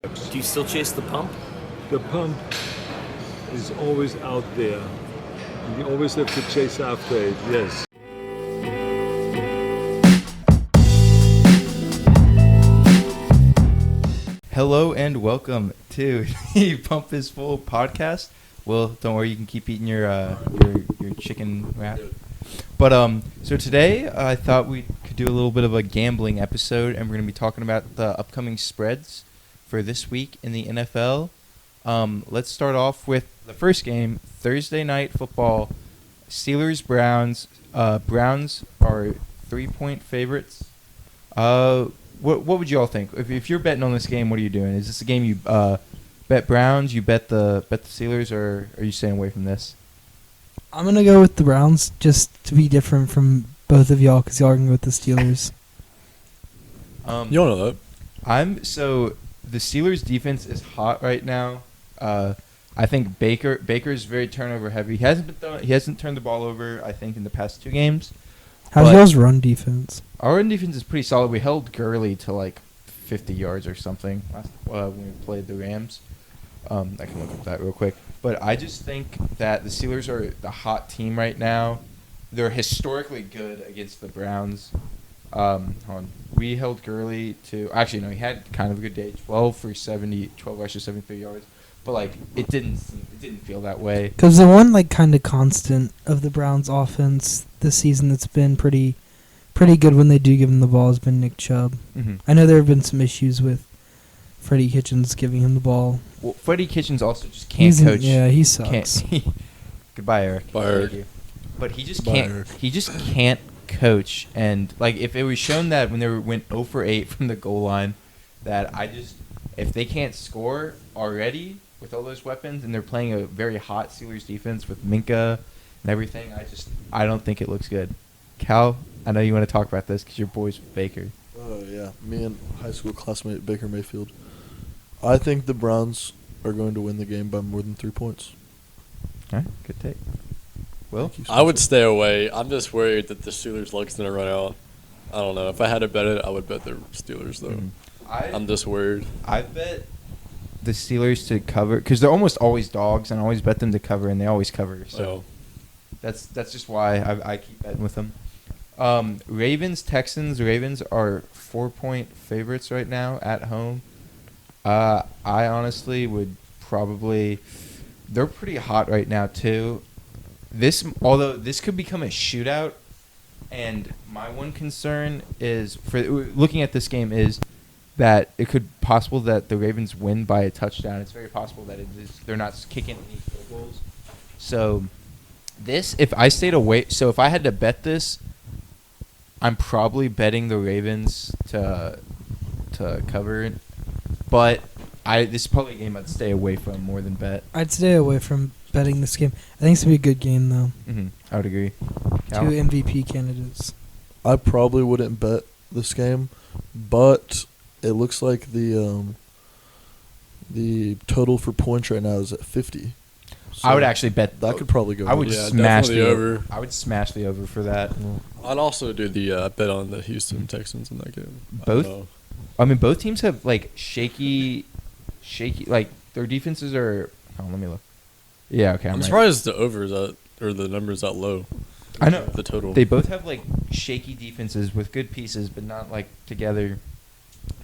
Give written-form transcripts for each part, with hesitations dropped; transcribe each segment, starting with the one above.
Do you still chase the pump? The pump is always out there. You always have to chase after it, yes. Hello and welcome to the Pump is Full podcast. Well, don't worry, you can keep eating your chicken wrap. But so today I thought we could do a little bit of a gambling episode, and we're going to be talking about the upcoming spreads for this week in the NFL. Let's start off with the first game, Thursday night football. Steelers-Browns. Browns are 3-point favorites. What would you all think? If you're betting on this game, what are you doing? Is this a game you bet Browns, you bet the Steelers, or are you staying away from this? I'm going to go with the Browns just to be different from both of y'all because y'all are going to go with the Steelers. You don't know that. So the Steelers defense is hot right now. I think Baker's very turnover heavy. He hasn't turned the ball over, I think, in the past 2 games. How's y'all's run defense? Our run defense is pretty solid. We held Gurley to like 50 yards or something when we played the Rams. I can look up that real quick. But I just think that the Steelers are the hot team right now. They're historically good against the Browns. Hold on. We held Gurley to... Actually, no, he had kind of a good day. 12 for 73 yards. But, like, it didn't feel that way. Because the one, like, kind of constant of the Browns' offense this season that's been pretty good when they do give him the ball has been Nick Chubb. Mm-hmm. I know there have been some issues with Freddie Kitchens giving him the ball. Well, Freddie Kitchens also just can't coach. Yeah, he sucks. Goodbye, Eric. Bye, Eric. Thank you. But he just can't. He just can't coach. And like, if it was shown that when they went 0 for 8 from the goal line, that if they can't score already with all those weapons, and they're playing a very hot Steelers defense with Minka and everything, I don't think it looks good. Cal, I know you want to talk about this because your boy's Baker. Oh, yeah. Me and high school classmate Baker Mayfield. I think the Browns are going to win the game by more than 3 points. All right, good take. Will? I would stay away. I'm just worried that the Steelers' luck's going to run out. I don't know. If I had to bet it, I would bet the Steelers, though. I'm just worried. I bet the Steelers to cover because they're almost always dogs, and I always bet them to cover, and they always cover. So that's just why I keep betting with them. Ravens, Texans. Ravens are 4-point favorites right now at home. I honestly would probably. They're pretty hot right now too. Although this could become a shootout, and my one concern is for looking at this game is that it could possible that the Ravens win by a touchdown. It's very possible that they're not kicking any field goals. So if I stayed away, so if I had to bet this, I'm probably betting the Ravens to cover it. But this is probably a game I'd stay away from more than bet. I'd stay away from betting this game. I think it's going to be a good game, though. Mm-hmm. I would agree. 2 MVP candidates. I probably wouldn't bet this game, but it looks like the total for points right now is at 50. So I would actually bet that could probably go. I would smash the over. I would smash the over for that. I'd also do the bet on the Houston Texans in that game. Both teams have like shaky. Like their defenses are. Oh, let me look. Yeah, okay. I'm surprised the over is the number's that low. I know the total. They both have like shaky defenses with good pieces, but not like together.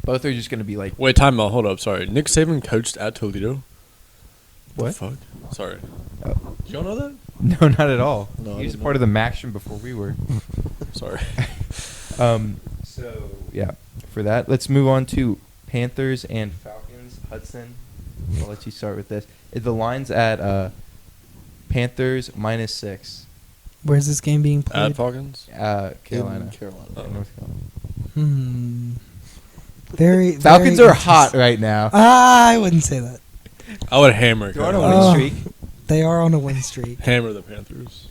Both are just going to be like. Wait, time out. Hold up. Sorry, Nick Saban coached at Toledo. What? The fuck? Sorry. You don't know that? No, not at all. No, he was part of the Maction before we were. Sorry. So yeah, for that, let's move on to Panthers and Falcons. Hudson, I'll let you start with this. The line's at Panthers -6. Where's this game being played? At Falcons? Carolina. In Carolina. North Carolina. Falcons Falcons are hot right now. I wouldn't say that. I would hammer. They're on a winning streak. They are on a win streak. Hammer the Panthers.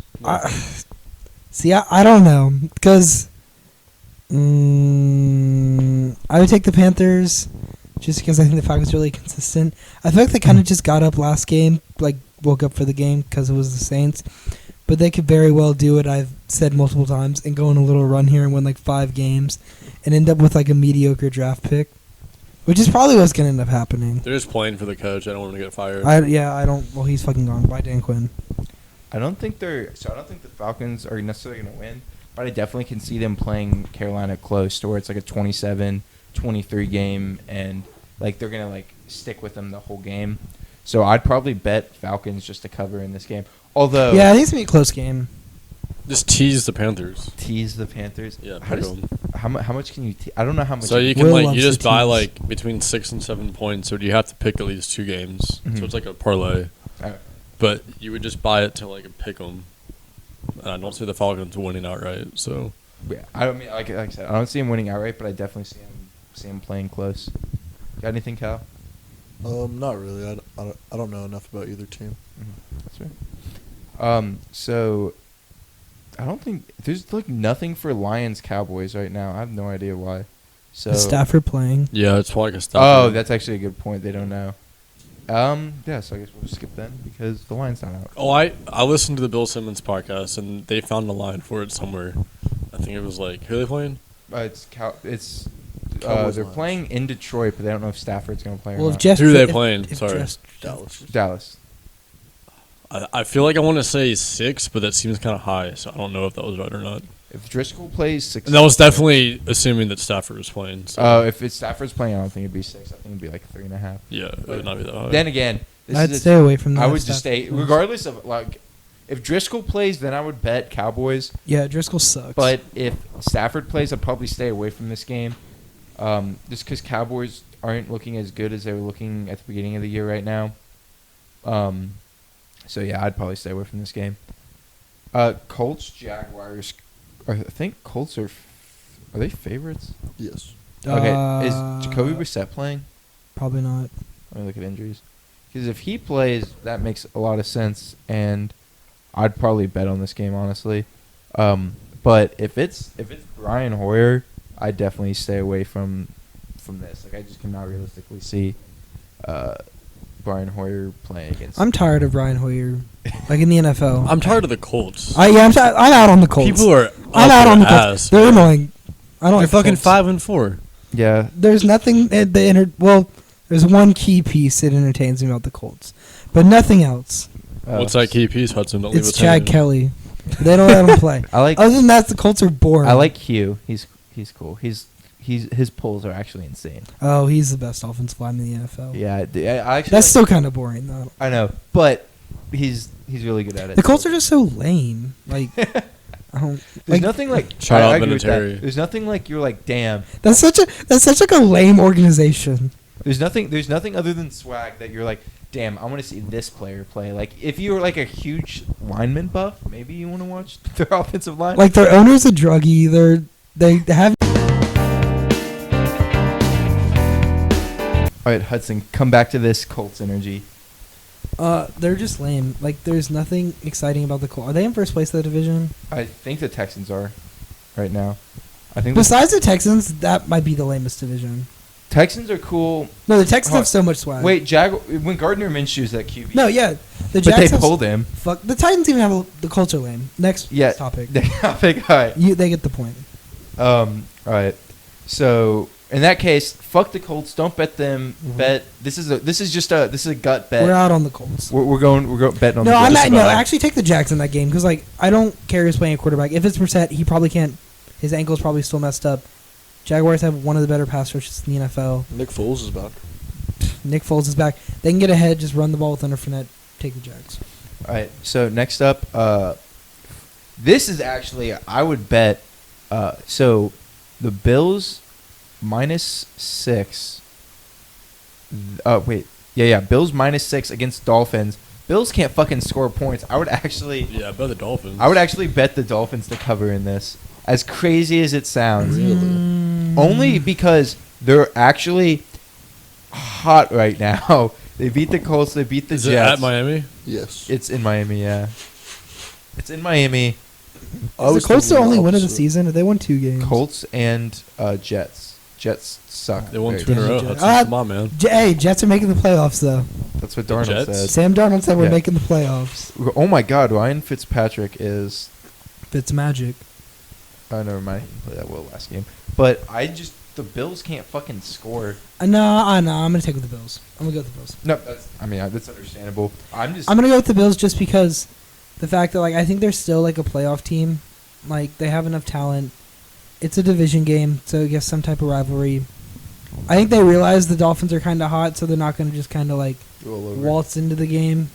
See, I don't know because I would take the Panthers just because I think the Falcons are really consistent. I feel like they kind of just got up last game, like woke up for the game because it was the Saints. But they could very well do it, I've said multiple times, and go on a little run here and win like 5 games and end up with like a mediocre draft pick. Which is probably what's gonna end up happening. They're just playing for the coach. I don't want to get fired. I don't. Well, he's fucking gone. Bye, Dan Quinn. I don't think the Falcons are necessarily going to win, but I definitely can see them playing Carolina close to where it's like a 27-23 game, and like they're going to like stick with them the whole game. So I'd probably bet Falcons just to cover in this game. Although Yeah, I think it's gonna be a close game. Just tease the Panthers. tease the Panthers. Yeah, How pick does- them. How much can you? I don't know how much. So you can Will like loves you the just buy tease. like between 6 and 7 points, or do you have to pick at least 2 games? Mhm. So it's like a parlay. Alright. But you would just buy it to like pick them. And I don't see the Falcons winning outright. So Yeah, I don't mean like I said, I don't see him winning outright, but I definitely see him playing close. Got anything, Cal? Not really. I don't know enough about either team. That's right. So I don't think there's like nothing for Lions Cowboys right now. I have no idea why. So Is Stafford playing? yeah, it's probably like a stop. oh, that's actually a good point. They don't know. Yeah, so I guess we'll skip then because the line's not out. Oh, I listened to the Bill Simmons podcast and they found a line for it somewhere. I think it was like, who are they playing? It's Cowboys they're Lions. playing in Detroit, but they don't know if Stafford's going to play or Well, if not. Jeff, Who are they if- playing? if Sorry. Dallas. Dallas. I feel like I want to say 6, but that seems kind of high, so I don't know if that was right or not. If Driscoll plays 6, And that was definitely assuming that Stafford was playing. So if it's Stafford's playing, I don't think it'd be 6. I think it'd be like 3.5. yeah, it would not be that high. Then again, I'd stay away from that. I would if just stay, Stafford plays. regardless of like, if Driscoll plays, then I would bet Cowboys. Yeah, Driscoll sucks. But if Stafford plays, I'd probably stay away from this game, just because Cowboys aren't looking as good as they were looking at the beginning of the year right now. So yeah, I'd probably stay away from this game. Colts Jaguars. I think Colts are they favorites? Yes. Okay, is Jacoby Brissett playing? Probably not. Let me look at injuries. Because if he plays, that makes a lot of sense, and I'd probably bet on this game, honestly. But if it's Brian Hoyer, I'd definitely stay away from this. Like I just cannot realistically see Brian Hoyer playing against. I'm tired of Brian Hoyer, like in the NFL. I'm tired of the Colts. I'm out on the Colts. People are I'm out on the Colts. ass. They're annoying. I don't They're like fucking Colts. 5-4. Yeah. There's nothing at the well. There's one key piece that entertains me about the Colts, but nothing else. What's that key piece, Hudson? Don't leave It's us Chad hanging. Kelly. They don't let him play. I like. Other than that, the Colts are boring. I like Hugh. He's cool. His pulls are actually insane. Oh, he's the best offensive lineman in the NFL. Yeah, I actually. That's still kind of boring though. I know, but he's really good at it. The Colts are just so lame. Like, I don't. There's Like, nothing like. Shout I out agree with that. Vinatieri. There's nothing like you're like, damn. that's such like a lame organization. There's nothing other than swag that you're like, damn, I want to see this player play. Like if you were like a huge lineman buff, maybe you want to watch their offensive line. Like their owner's a druggie. They have. All right, Hudson, come back to this Colts energy. They're just lame. Like there's nothing exciting about the Colts. Are they in first place of the division? I think the Texans are right now. I think the Besides the Texans, that might be the lamest division. Texans are cool. No, the Texans Huh. have so much swag. Wait, when Gardner Minshew's at QB. No, yeah, the but Jags they have- pulled him. Fuck, the Titans even have the Colts are lame. Next Yeah. topic. All right. They get the point. All right. So in that case, fuck the Colts. Don't bet them. Mhm. Bet this is a gut bet. We're out on the Colts. We're going betting on No, the I'm Colts. not. No, actually take the Jags in that game because like I don't care who's playing a quarterback. If it's Brissett, he probably can't. His ankle's probably still messed up. Jaguars have one of the better pass rushes in the NFL. Nick Foles is back. Nick Foles is back. They can get ahead. Just run the ball with Leonard Fournette. Take the Jags. All right. So next up, this is actually I would bet. So the Bills -6. Wait. Yeah. Bills -6 against Dolphins. Bills can't fucking score points. I would actually bet the Dolphins. bet the Dolphins to cover in this. As crazy as it sounds. Really? Only because they're actually hot right now. They beat the Colts. They beat the Is it Jets. at Miami? Yes. It's in Miami, yeah. It's in Miami. The Colts their only win of the opposite. season. They won 2 games. Colts and Jets. Jets suck. They won Very 2 in a bad. row. Jets. Hudson, come on, man. Hey, Jets are making the playoffs though. That's what The Darnold Jets? said. Sam Darnold said we're Yeah. making the playoffs. Oh my God, Ryan Fitzpatrick is. It's magic. Oh, never mind. He didn't play that well last game. But the Bills can't fucking score. No, I'm gonna take with the Bills. I'm gonna go with the Bills. No, that's understandable. I'm gonna go with the Bills just because the fact that like I think they're still like a playoff team. Like they have enough talent. It's a division game, so I guess some type of rivalry. I think they realize the Dolphins are kind of hot, so they're not gonna just kind of like waltz into the game.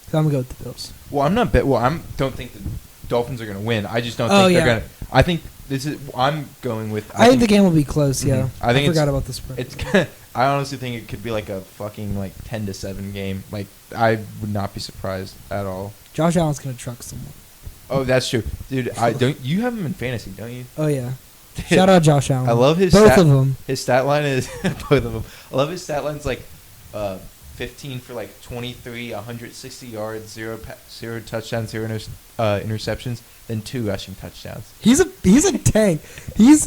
So I'm gonna go with the Bills. Well, I'm not. Don't think the Dolphins are gonna win. I just don't think they're gonna. I think this is. I'm going with. I think the game will be close. Yeah, I forgot about the spread. It's. I honestly think it could be like a fucking like 10-7 game. Like I would not be surprised at all. Josh Allen's gonna truck someone. Oh, that's true, dude. I don't. You have him in fantasy, don't you? Oh yeah. Shout out Josh Allen. I love his both of them. His stat line is both of them. I love his stat lines like 15 for like 23, 160 yards, zero touchdowns, zero interceptions, then 2 rushing touchdowns. He's a tank. He's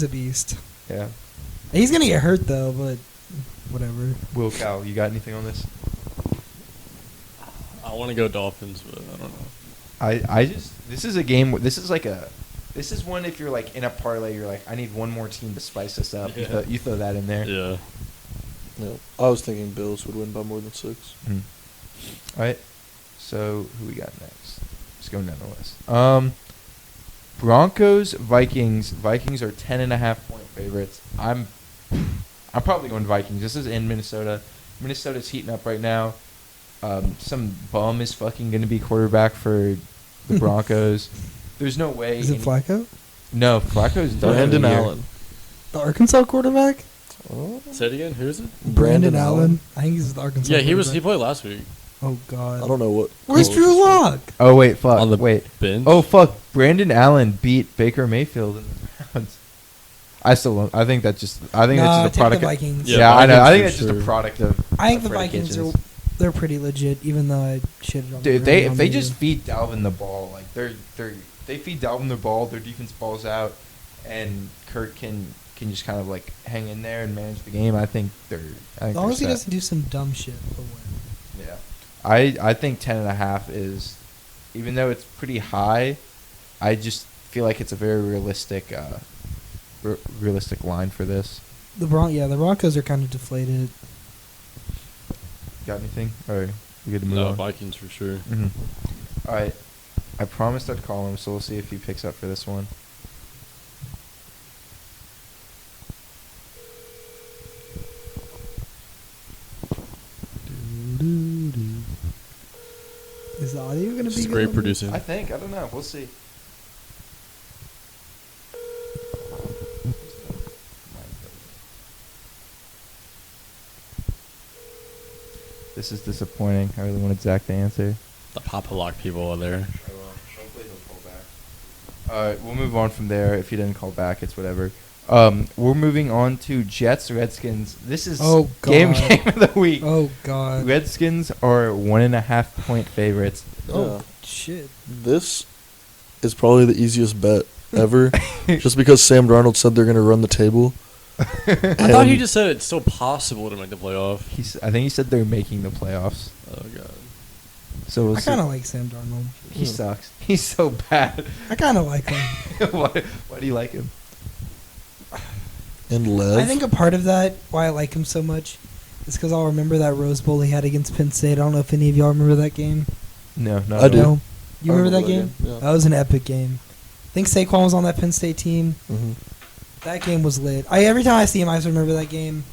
a beast. Yeah. He's gonna get hurt though, but whatever. Will Cal, you got anything on this? I want to go Dolphins, but I don't know. This is a game. This is one if you're like in a parlay, you're like, I need one more team to spice this up. Yeah. You throw that in there. Yeah. Yeah, I was thinking Bills would win by more than 6. Mm-hmm. All right. So who we got next? Let's go down the list. Broncos, Vikings. Vikings are 10.5-point favorites. I'm probably going Vikings. This is in Minnesota. Minnesota's heating up right now. Some bum is fucking going to be quarterback for the Broncos. There's no way. Is it Flacco? No, Flacco's done. Brandon Allen. The Arkansas quarterback? Oh. Say it again. Who is it? Brandon Allen. I think he's the Arkansas. Yeah, he played last week. Oh God. I don't know what. Where's Drew Lock? Oh wait, fuck. On the wait. bench? Oh fuck. Brandon Allen beat Baker Mayfield in the Browns. I think that's just a product. The Vikings. Yeah, I know. I think for it's just a sure. product of. I think the Freddie Vikings Kitchens. they're pretty legit, even though I shitted on Dude, them. if they just feed Dalvin the ball, like they feed Dalvin the ball, their defense balls out, and Kirk can just kind of like hang in there and manage the game. I think as long as he doesn't do some dumb shit, he'll win. Yeah, I think 10.5 is, even though it's pretty high, I just feel like it's a very realistic line for this. The Broncos are kind of deflated. Got anything? Or you good to move No, on? Vikings for sure. Mm-hmm. All right. I promised I'd call him, so we'll see if he picks up for this one. Is the audio going to be Just good great on producing. I think. I don't know. We'll see. This is disappointing. I really wanted Zach to answer. The Papa Lock people are there. Hopefully he'll call back. All right, we'll move on from there. If he doesn't call back, it's whatever. We're moving on to Jets Redskins. This is game of the week. Oh God! Redskins are 1.5-point favorites. Oh shit! This is probably the easiest bet ever, just because Sam Darnold said they're going to run the table. I thought he just said it's still possible to make the playoff. I think he said they're making the playoffs. Oh God! So we'll I kind of like Sam Darnold. He sucks. He's so bad. I kind of like him. Why do you like him? And Lev. I think a part of that, why I like him so much, is because I'll remember that Rose Bowl he had against Penn State. I don't know if any of y'all remember that game. No, I do. No? You remember that game? Yeah. That was an epic game. I think Saquon was on that Penn State team. Mm-hmm. That game was lit. Every time I see him, I just remember that game.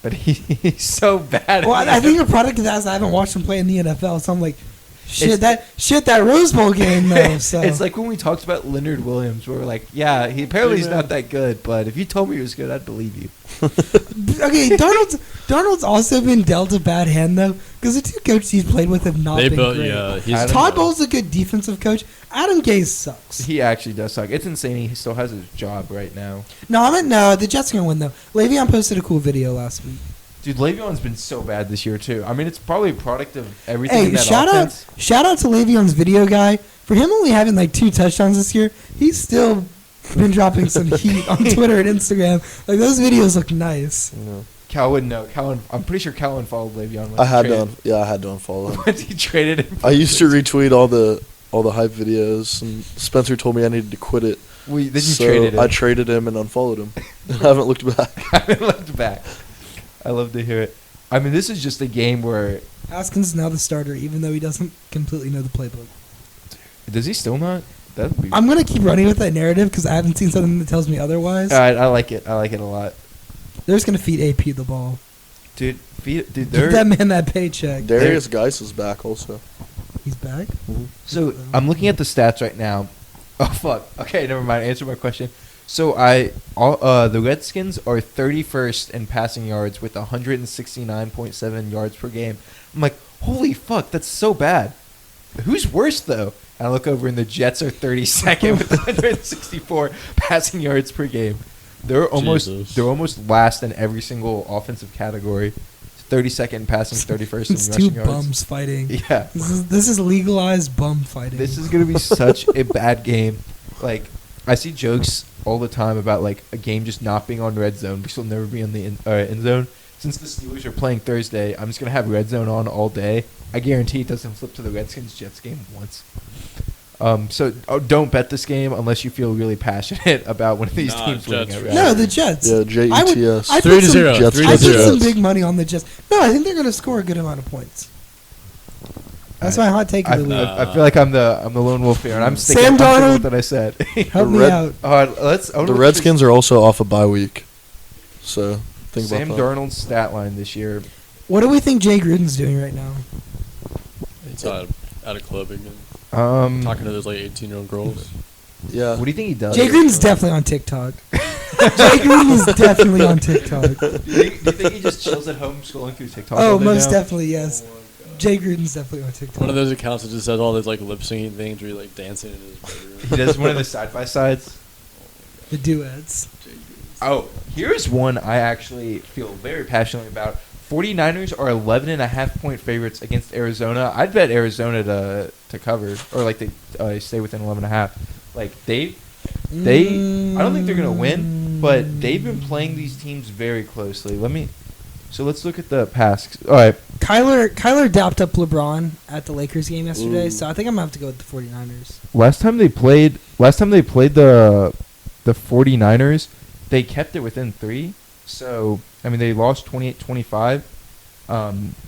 But he's so bad. Well, I think a product of that is I haven't watched him play in the NFL, so I'm like, that Rose Bowl game though. So it's like when we talked about Leonard Williams, where we're like, yeah, he's not that good, but if you told me he was good, I'd believe you. Okay, Darnold's also been dealt a bad hand though, because the two coaches he's played with have not been great. Yeah, Todd Bowles a good defensive coach. Adam Gase sucks. He actually does suck. It's insane. He still has his job right now. No, the Jets are gonna win though. Le'Veon posted a cool video last week. Dude, Le'Veon's been so bad this year too. I mean, it's probably a product of everything in Hey, that shout offense. out to Le'Veon's video guy. For him only having like 2 touchdowns this year, he's still been dropping some heat on Twitter and Instagram. Like those videos look nice. Yeah. Cal wouldn't know. I'm pretty sure Cal unfollowed Le'Veon. I had to unfollow him. Once he traded him. I used to retweet all the hype videos, and Spencer told me I needed to quit it Then you So traded him. I traded him and unfollowed him. I haven't looked back. I haven't looked back. I love to hear it. I mean, this is just a game where... Haskins is now the starter, even though he doesn't completely know the playbook. Does he still not? That'd be... I'm going to keep running with that narrative because I haven't seen something that tells me otherwise. All right, I like it. I like it a lot. They're just going to feed AP the ball. Dude, Give that man that paycheck. Darius Geis is back also. He's back? So I'm looking at the stats right now. Oh fuck. Okay, never mind. Answer my question. So the Redskins are 31st in passing yards with 169.7 yards per game. I'm like, holy fuck, that's so bad. Who's worse though? And I look over and the Jets are 32nd with 164 passing yards per game. They're almost last in every single offensive category. 32nd passing, 31st It's in two rushing yards. bums fighting. Yeah. This is legalized bum fighting. This is going to be such a bad game. Like, I see jokes all the time about, like, a game just not being on red zone because it'll never be on the end zone. Since the Steelers are playing Thursday, I'm just going to have red zone on all day. I guarantee it doesn't flip to the Redskins-Jets game once. So don't bet this game unless you feel really passionate about one of these teams winning Jets. outright. No, the Jets. Yeah, Jets. I 3-0. Jets. I put some 3-0. big money on the Jets. No, I think they're going to score a good amount of points. That's my hot take of the week. I feel like I'm the lone wolf here, and I'm sticking Sam with Darnold. what I said. Help me out. The Redskins are also off a bye week. So think Sam about that. Darnold's stat line this year. What do we think Jay Gruden's doing right now? It's at a club again. Talking to those like 18-year-old girls. Yeah. What do you think he does? Jay Gruden's definitely on TikTok. Jay Gruden is definitely on TikTok. Do you think he just chills at home scrolling through TikTok? Oh, all day most now? definitely, yes. Jay Gruden's definitely on TikTok. One of those accounts that just says all those like lip syncing things where you're like dancing in his bedroom. He does one of the side by sides. The duets. Oh, here's one I actually feel very passionately about. 49ers are 11.5-point favorites against Arizona. I'd bet Arizona to cover or like they stay within 11.5. Like they I don't think they're gonna win, but they've been playing these teams very closely. Let's look at the past. All right, Kyler dapped up LeBron at the Lakers game yesterday, so I think I'm gonna have to go with the 49ers. last time they played the 49ers, they kept it within 3. So, I mean, they lost 28-25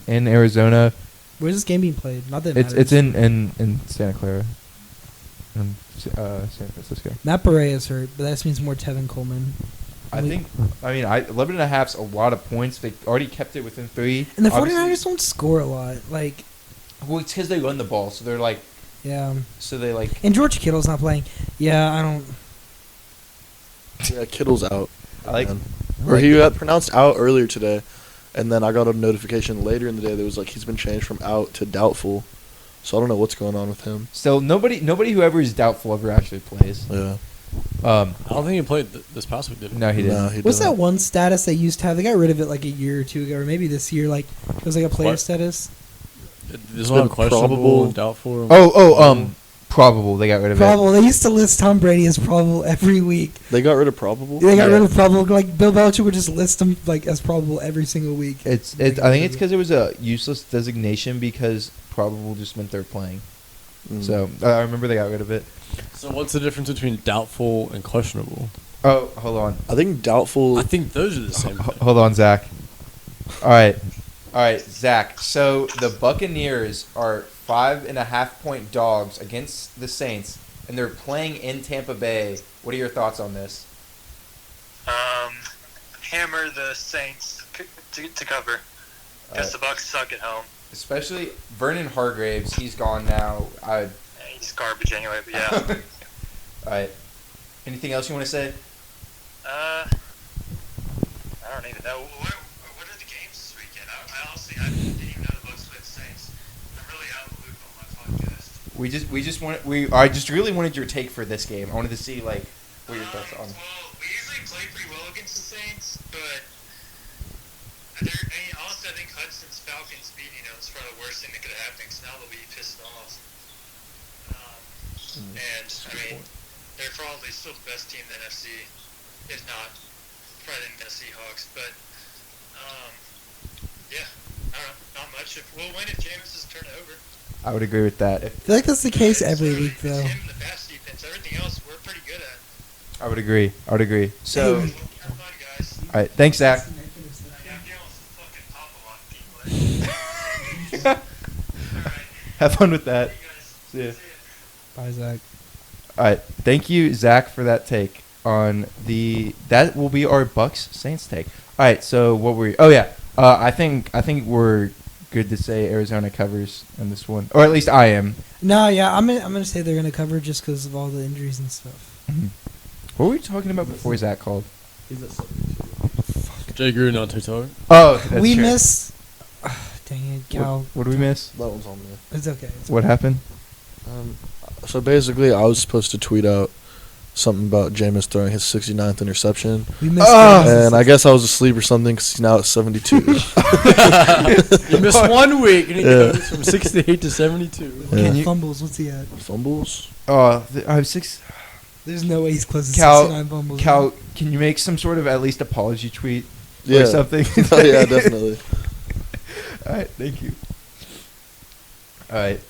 in Arizona. Where's this game being played? Not that It's in Santa Clara, in San Francisco. Matt Barea's hurt, but that means more Tevin Coleman. 11.5's a lot of points. They already kept it within 3. And the Obviously- 49ers don't score a lot. Like, Well, it's because they run the ball, so they're like, yeah. And George Kittle's not playing. Yeah, I don't. Yeah, Kittle's out. I like. Man. Or he got pronounced out earlier today, and then I got a notification later in the day that was like he's been changed from out to doubtful. So I don't know what's going on with him. So nobody whoever is doubtful ever actually plays. Yeah. I don't think he played this past week, did he? No, he didn't. No, he What's didn't. that one status they used to have? They got rid of it like a year or two ago, or maybe this year. Like it was like a player What? status. This been one questionable, probable. and doubtful. Probable. They got rid of Probable. They used to list Tom Brady as probable every week. They got rid of probable. They got rid of probable. Like Bill Belichick would just list him like as probable every single week. it. I think it's because it was a useless designation because probable just meant they're playing. Mm. So I remember they got rid of it. So what's the difference between doubtful and questionable? Oh, hold on. I think doubtful. I think those are the same thing. Hold on, Zach. All right, Zach. So the Buccaneers are 5.5-point dogs against the Saints, and they're playing in Tampa Bay. What are your thoughts on this? Hammer the Saints to cover because the Bucs suck at home. Especially Vernon Hargraves. He's gone now. He's garbage anyway, but yeah. All right. Anything else you want to say? I don't even know. What are the games this weekend? I honestly didn't even know the Bucs played the Saints. I'm really out of the loop on my podcast. I just really wanted your take for this game. I wanted to see like what your thoughts on. Well, we usually play pretty well against the Saints, but honestly, I think Hudson's Falcons beat is probably the worst thing that could have happened because now they'll be pissed off. And I mean, they're probably still the best team in the NFC, if not probably the Seahawks. But yeah, I don't know, not much. We'll win if Jameis is turned over. I would agree with that. I feel like that's the case every week, though. It's him and the pass defense. Everything else we're pretty good at. I would agree. So, Have fun, guys. all right. Thanks, Zach. Yeah, I'm dealing with some fucking pop a lot of people. All right. Have fun with that. See you guys. See ya. Bye, Zach. All right. Thank you, Zach, for that take on that will be our Bucks Saints take. All right. So what were? Oh yeah. I think we're good to say Arizona covers in this one, or at least I am. No, yeah, I'm gonna say they're gonna cover just because of all the injuries and stuff. Mm-hmm. What were we talking about before Zach called? He's at 72. Jay Gruden on TikTok. Oh, that's We true. miss. Dang it, Cal. What did we miss? That one's on me. It's okay. What happened? So basically, I was supposed to tweet out something about Jameis throwing his 69th interception, We missed. and I guess I was asleep or something because he's now at 72. You missed 1 week and he Yeah. goes from 68 to 72. What kind of fumbles? What's he at? Fumbles? I have 6. There's no way he's close to Cal, 69 fumbles. Cal, can you make some sort of at least apology tweet Yeah. or something? Oh, yeah, definitely. All right, thank you. All right,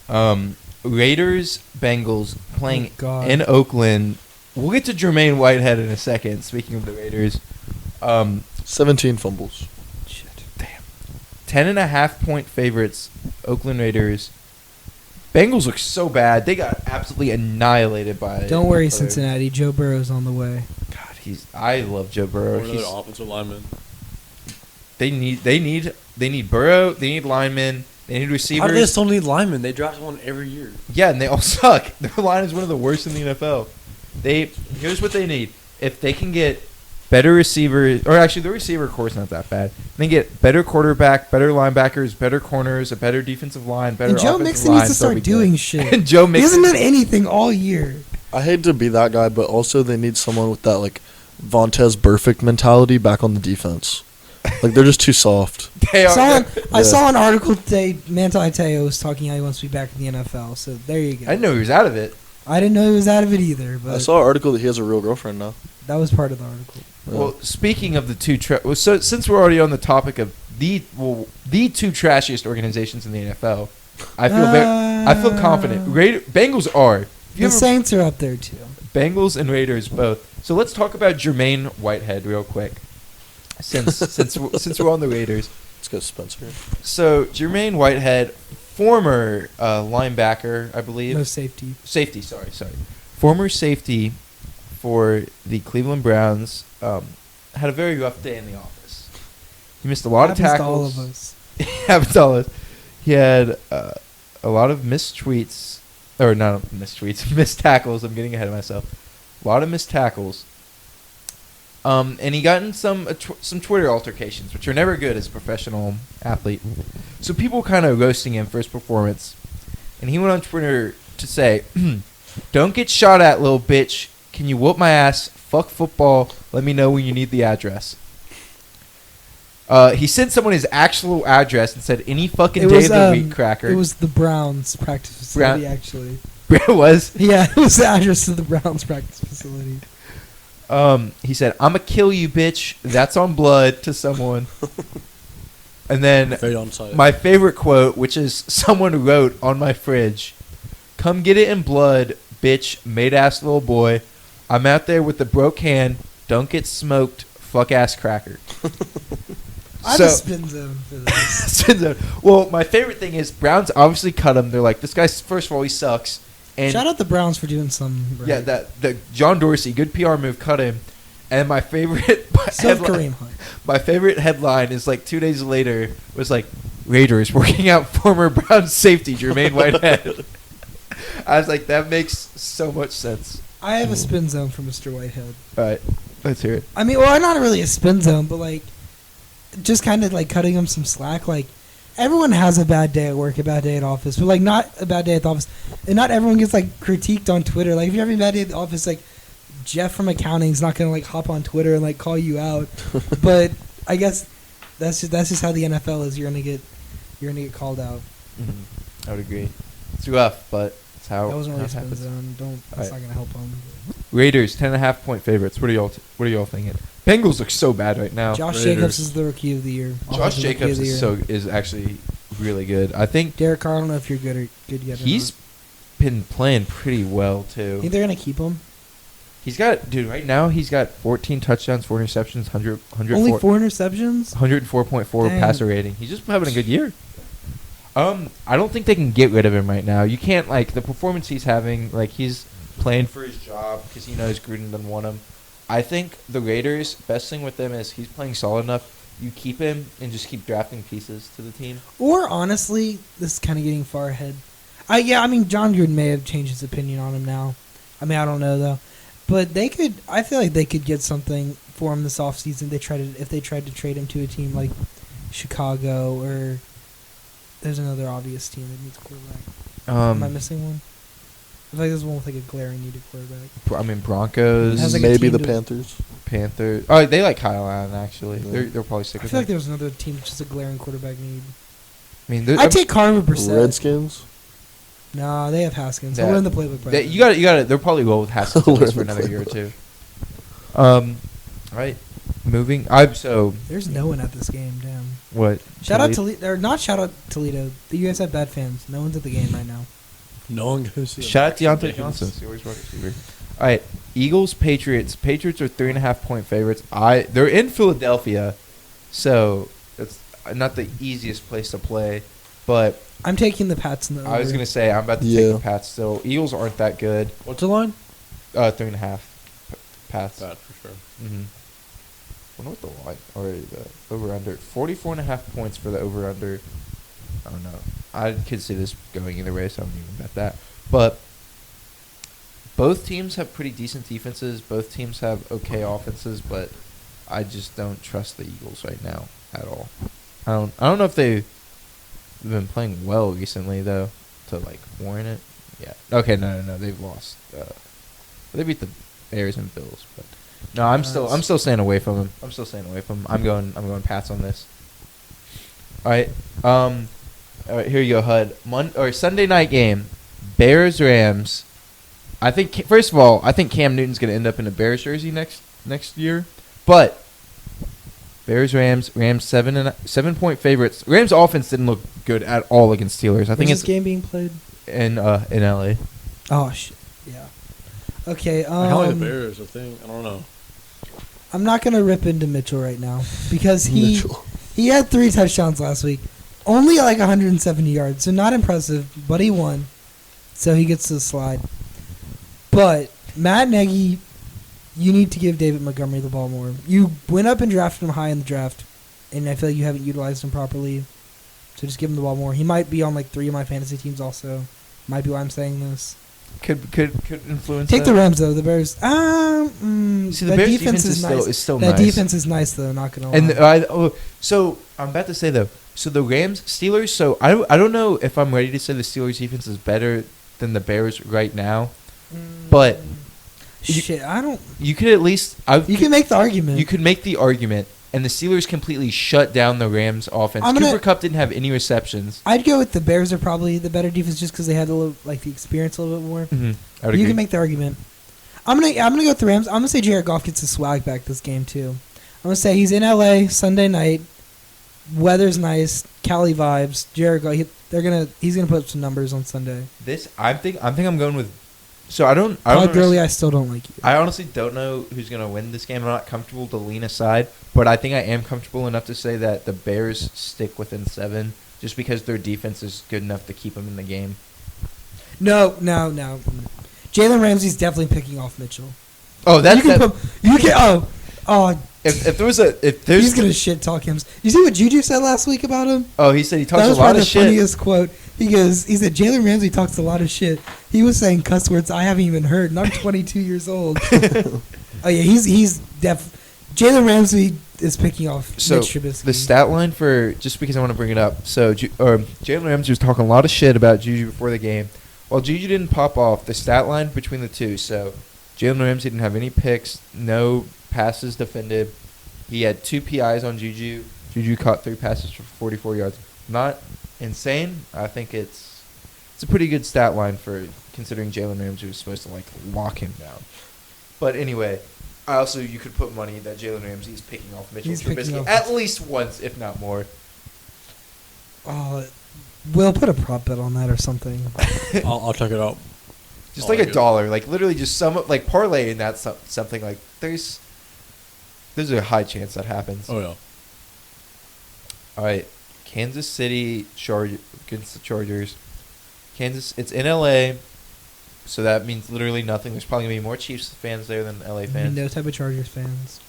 Raiders Bengals playing Oh, God. in Oakland. We'll get to Jermaine Whitehead in a second. Speaking of the Raiders, 17 fumbles. Shit. 10.5-point favorites. Oakland Raiders. Bengals look so bad. They got absolutely annihilated by. Don't worry, other- Cincinnati. Joe Burrow's on the way. God, I love Joe Burrow. Or another offensive lineman. They need Burrow. They need linemen. They need How receivers. do they still need linemen? They draft one every year. Yeah, and they all suck. Their line is one of the worst in the NFL. Here's what they need. If they can get better receivers, or actually the receiver core is not that bad. They can get better quarterback, better linebackers, better corners, a better defensive line, better And Joe offensive Mixon line. needs to so start we doing good. shit. And Joe He Mixon. hasn't done anything all year. I hate to be that guy, but also they need someone with that, like, Vontez Burfict mentality back on the defense. Like, they're just too soft. They are. I saw an article today. Manti Te'o was talking how he wants to be back in the NFL. So there you go. I didn't know he was out of it. I didn't know he was out of it either, I but saw an article that he has a real girlfriend now. that was part of the article. Yeah. Well, speaking of the two, so since we're already on the topic of the two trashiest organizations in the NFL, I feel confident. Bengals are. The Saints are up there too. Bengals and Raiders both. So let's talk about Jermaine Whitehead real quick. Since we're on the Raiders. Let's go Spencer. So Jermaine Whitehead, former linebacker, I believe. No safety. Safety, sorry. Former safety for the Cleveland Browns, had a very rough day in the office. He missed a lot of Happens to tackles. all of us. Happens to all of us. He had a lot of missed tweets, or not missed tweets, missed tackles. I'm getting ahead of myself. A lot of missed tackles. And he got in some Twitter altercations, which are never good as a professional athlete. So people were kind of roasting him for his performance. And he went on Twitter to say, "Don't get shot at, little bitch. Can you whoop my ass? Fuck football. Let me know when you need the address." He sent someone his actual address and said, "Any fucking day of the week, cracker." It was the Browns practice facility, actually. It was? Yeah, it was the address to the Browns practice facility. He said, "I'ma kill you, bitch. That's on blood," to someone. And then Fade on sight. my favorite quote, which is someone wrote on my fridge, "Come get it in blood, bitch, made-ass little boy. I'm out there with the broke hand. Don't get smoked, fuck-ass cracker." I have a spin zone for this. Spin zone. Well, my favorite thing is Browns obviously cut him. They're like, this guy, first of all, he sucks. And Shout out the Browns for doing some right. yeah, the John Dorsey, good PR move, cut him. And my favorite So Kareem Hunt. my favorite headline is like 2 days later was like, "Raiders working out former Browns safety Jermaine Whitehead." I was like, that makes so much sense. I have a spin zone for Mr. Whitehead. All right, let's hear it. I mean, well, not really a spin zone, but like, just kind of like cutting him some slack. Like, everyone has a bad day at work, a bad day at office, but like not a bad day at the office. And not everyone gets like critiqued on Twitter. Like, if you're having a bad day at the office, like Jeff from accounting is not gonna like hop on Twitter and like call you out. But I guess that's just how the NFL is. You're gonna get called out. Mm-hmm. I would agree. It's rough, but it's how That wasn't really how a it spin happens. zone. That's not gonna help him. Raiders 10.5-point favorites. What are y'all thinking? Bengals look so bad right now. Josh Raiders. Jacobs is the rookie of the year. Josh Offensive Rookie Jacobs of the year. is actually really good. I think Derek Carr, I don't know if you're good yet. he's been playing pretty well too. Think they're gonna keep him? Right now he's got 14 touchdowns, 4 interceptions, 104. Only 4 interceptions? 104.4 Dang. passer rating. He's just having a good year. I don't think they can get rid of him right now. You can't, like, the performance he's having, like, he's playing for his job because he knows Gruden doesn't want him. I think the Raiders, best thing with them is he's playing solid enough. You keep him and just keep drafting pieces to the team. Or, honestly, this is kind of getting far ahead. John Gruden may have changed his opinion on him now. I don't know, though. But I feel like they could get something for him this offseason if they tried to trade him to a team like Chicago or there's another obvious team that needs a quarterback. Am I missing one? I feel like there's one with like a glaring need a quarterback. Broncos. Like maybe the Panthers. Panthers. Oh, they like Kyle Allen, actually. Yeah. They're probably sick I of feel him. like there was another team with just a glaring quarterback need. I'd take Carver Brissett. Redskins. Nah, they have Haskins. Yeah. They'll learn the playbook. You got to. They'll probably roll with Haskins at least for another year or two. Right. Moving. There's no one at this game. Damn. What? Shout out Toledo. You guys have bad fans. No one's at the game right now. No one goes to Shout out Deontay Johnson. Steelers wide receiver. All right. Eagles, Patriots. Patriots are 3.5-point favorites. They're in Philadelphia, so it's not the easiest place to play. But I'm taking the Pats in the over. I was gonna say I'm about to take the Pats. So Eagles aren't that good. What's the line? 3.5. Pats. Bad for sure. Mm-hmm. I wonder what the line or the over/under. 44.5 points for the over/under. I don't know. I could see this going either way, so I don't even bet that. But both teams have pretty decent defenses. Both teams have okay offenses, but I just don't trust the Eagles right now at all. I don't know if they've been playing well recently though to like warrant it. Yeah. Okay. No. They've lost. They beat the Bears and Bills, but no. I'm still staying away from them. I'm going Pats on this. All right. All right, here you go, HUD. Sunday night game, Bears Rams. I think first of all, I think Cam Newton's going to end up in a Bears jersey next year. But Bears Rams 7-point favorites. Rams offense didn't look good at all against Steelers. I think Where's this game being played in LA. Oh shit. Yeah. Okay. I kind of like the Bears. I think I don't know. I'm not gonna rip into Mitchell right now because he had 3 touchdowns last week. Only like 170 yards, so not impressive, but he won. So he gets to the slide. But Matt Nagy, you need to give David Montgomery the ball more. You went up and drafted him high in the draft, and I feel like you haven't utilized him properly. So just give him the ball more. He might be on like 3 of my fantasy teams also. Might be why I'm saying this. Could influence. Take that. the Rams though. The Bears. See, the Bears defense is nice. still that nice. That defense is nice though. Not gonna lie. And so I'm about to say though. So the Steelers. So I don't know if I'm ready to say the Steelers defense is better than the Bears right now, but You could at least. You can make the argument. You could make the argument, and the Steelers completely shut down the Rams' offense. Cooper Kupp didn't have any receptions. I'd go with the Bears are probably the better defense just because they had the experience a little bit more. Mm-hmm. I would you agree. can make the argument. I'm gonna go with the Rams. I'm gonna say Jared Goff gets his swag back this game too. I'm gonna say he's in LA Sunday night. Weather's nice, Cali vibes. Jared Goff, he's gonna put up some numbers on Sunday. I think I'm going with. So I don't. Gurley, I still don't like you. I honestly don't know who's gonna win this game. I'm not comfortable to lean aside, but I think I am comfortable enough to say that the Bears stick within 7, just because their defense is good enough to keep them in the game. No. Jalen Ramsey's definitely picking off Mitchell. Oh, that's he's gonna shit talk him. You see what Juju said last week about him? Oh, he said he talks a lot of shit. That was the funniest quote. He said Jalen Ramsey talks a lot of shit. He was saying cuss words I haven't even heard, and I'm 22 years old. Oh yeah, he's Jalen Ramsey is picking off Mitch Trubisky. The stat line for, just because I want to bring it up, so Jalen Ramsey was talking a lot of shit about Juju before the game. While Juju didn't pop off, the stat line between the two, so Jalen Ramsey didn't have any picks, no passes defended. He had 2 PIs on Juju. Juju caught 3 passes for 44 yards. Not insane. I think it's a pretty good stat line for considering Jalen Ramsey was supposed to lock him down. But anyway, you could put money that Jalen Ramsey is picking off Mitchell Trubisky at least once, if not more. We'll put a prop bet on that or something. I'll check it out. Just Oh, like I get it. $1, like literally just like parlay in that something like there's a high chance that happens. Oh yeah. All right, Kansas City against the Chargers. It's in LA, so that means literally nothing. There's probably gonna be more Chiefs fans there than LA fans. No type of Chargers fans.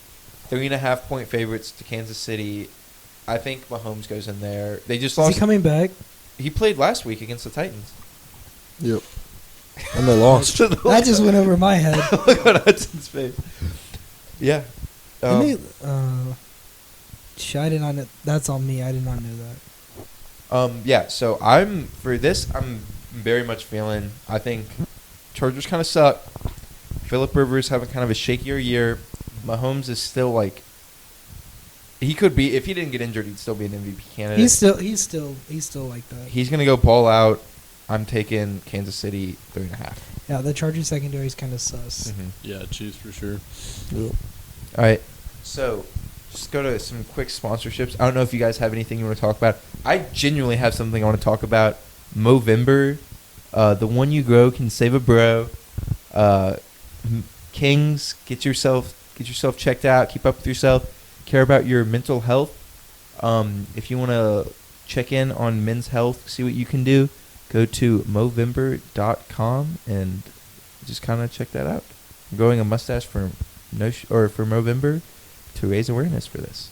3.5 point favorites to Kansas City. I think Mahomes goes in there. They just Is lost. he coming back? He played last week against the Titans. Yep. And they lost. That just went over my head. Look at Hudson's face. Yeah. I did not know. That's on me. I did not know that. Yeah, so I'm very much feeling, I think Chargers kind of suck. Phillip Rivers having kind of a shakier year. Mahomes is still like, he could be, if he didn't get injured, he'd still be an MVP candidate. He's still like that. He's going to go ball out. I'm taking Kansas City 3.5. Yeah, the Chargers secondary is kind of sus. Mm-hmm. Yeah, Chiefs for sure. Yep. All right, so just go to some quick sponsorships. I don't know if you guys have anything you want to talk about. I genuinely have something I want to talk about. Movember, the one you grow can save a bro. Kings, get yourself checked out. Keep up with yourself. Care about your mental health. If you want to check in on men's health, see what you can do, go to Movember.com and just kind of check that out. I'm growing a mustache for Movember to raise awareness for this.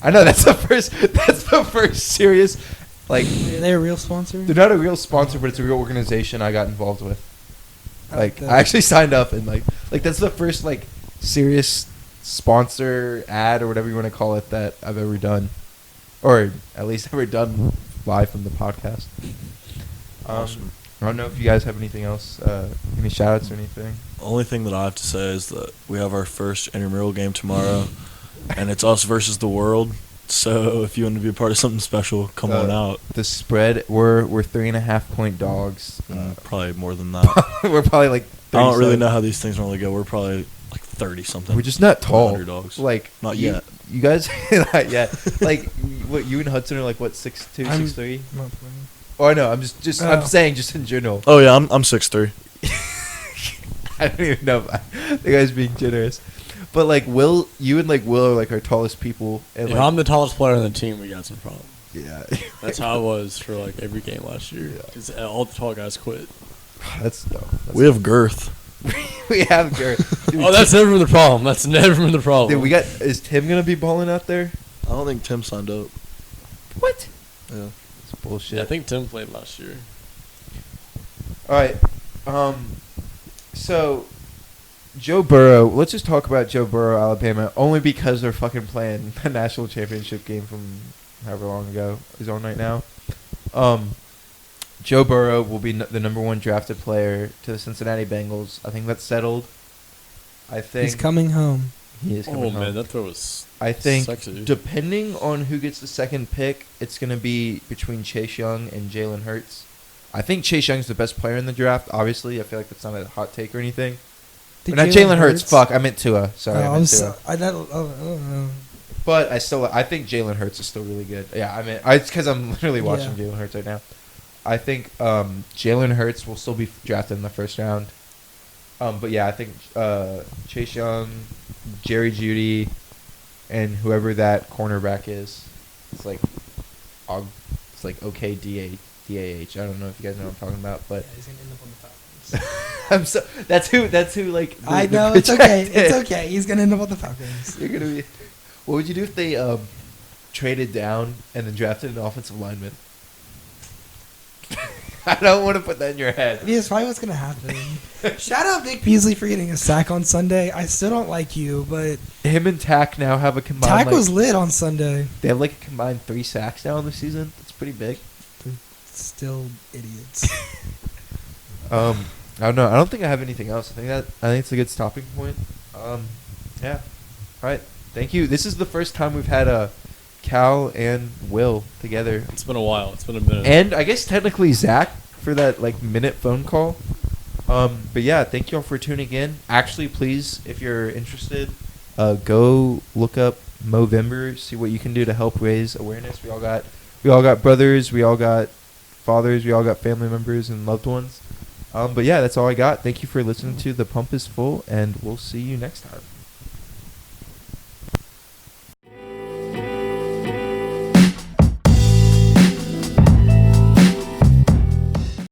I know that's the first serious, like, Are they a real sponsor? they're not a real sponsor, but it's a real organization I got involved with. Like, that. I actually signed up and like that's the first like serious sponsor ad or whatever you want to call it that I've ever done, or at least ever done live from the podcast. Awesome. I don't know if you guys have anything else, any shout outs or anything. Only thing that I have to say is that we have our first intramural game tomorrow, and it's us versus the world. So if you want to be a part of something special, come on out. The spread, we're 3.5 point dogs. Probably more than that. We're probably like 30 I don't really know how these things normally go. We're probably like 30 something. We're just not tall. Underdogs. Like Not yet. You guys not yet. Like what, you and Hudson are like what, 6'2", I'm 6'3"? not playing. Oh, I know. I'm just I'm saying just in general. Oh yeah, I'm 6'3". I don't even know if the guy's being generous. But like you and Will are like our tallest people. And If I'm the tallest player on the team, we got some problems. yeah, That's how it was for like every game last year. Because all the tall guys quit. that's dope. We have girth. we have girth. Dude, Oh, that's never been the problem. That's never been the problem. Dude, is Tim gonna be balling out there? I don't think Tim signed up. What? Yeah. It's bullshit. Yeah, I think Tim played last year. All right. So Joe Burrow. Let's just talk about Joe Burrow, Alabama, only because they're fucking playing the national championship game from however long ago is on right now. Joe Burrow will be the number 1 drafted player to the Cincinnati Bengals. I think that's settled. I think He's coming home. he is coming Oh home. man, that throw was. I think sexy. depending on who gets the second pick, it's going to be between Chase Young and Jalen Hurts. I think Chase Young's the best player in the draft. Obviously, I feel like that's not a hot take or anything. Did Not Jalen Hurts. Fuck, I meant Tua. Sorry, I meant Tua. But I think Jalen Hurts is still really good. Yeah, it's because I'm literally watching Jalen Hurts right now. I think Jalen Hurts will still be drafted in the first round. But yeah, I think Chase Young, Jerry Jeudy, and whoever that cornerback is, it's like OK DAH. I don't know if you guys know what I'm talking about, but He's gonna end up on the Falcons. that's who like. I know it's okay. It's okay. He's gonna end up on the Falcons. You're gonna be. What would you do if they traded down and then drafted an offensive lineman? I don't want to put that in your head. Yeah, it's probably what's gonna happen. Shout out Vic Beasley for getting a sack on Sunday. I still don't like you, but Him and Tack now have a combined. Tack was lit on Sunday. They have like a combined 3 sacks now in the season. That's pretty big. Still idiots. I don't know. I don't think I have anything else. I think it's a good stopping point. Yeah. All right. Thank you. This is the first time we've had Cal and Will together. It's been a while. It's been a minute. And I guess technically Zach for that like minute phone call. But yeah, thank you all for tuning in. Actually, please, if you're interested, go look up Movember, see what you can do to help raise awareness. We all got brothers, we all got fathers, we all got family members and loved ones But yeah, that's all I got. Thank you for listening to The Pump is Full, and we'll see you next time.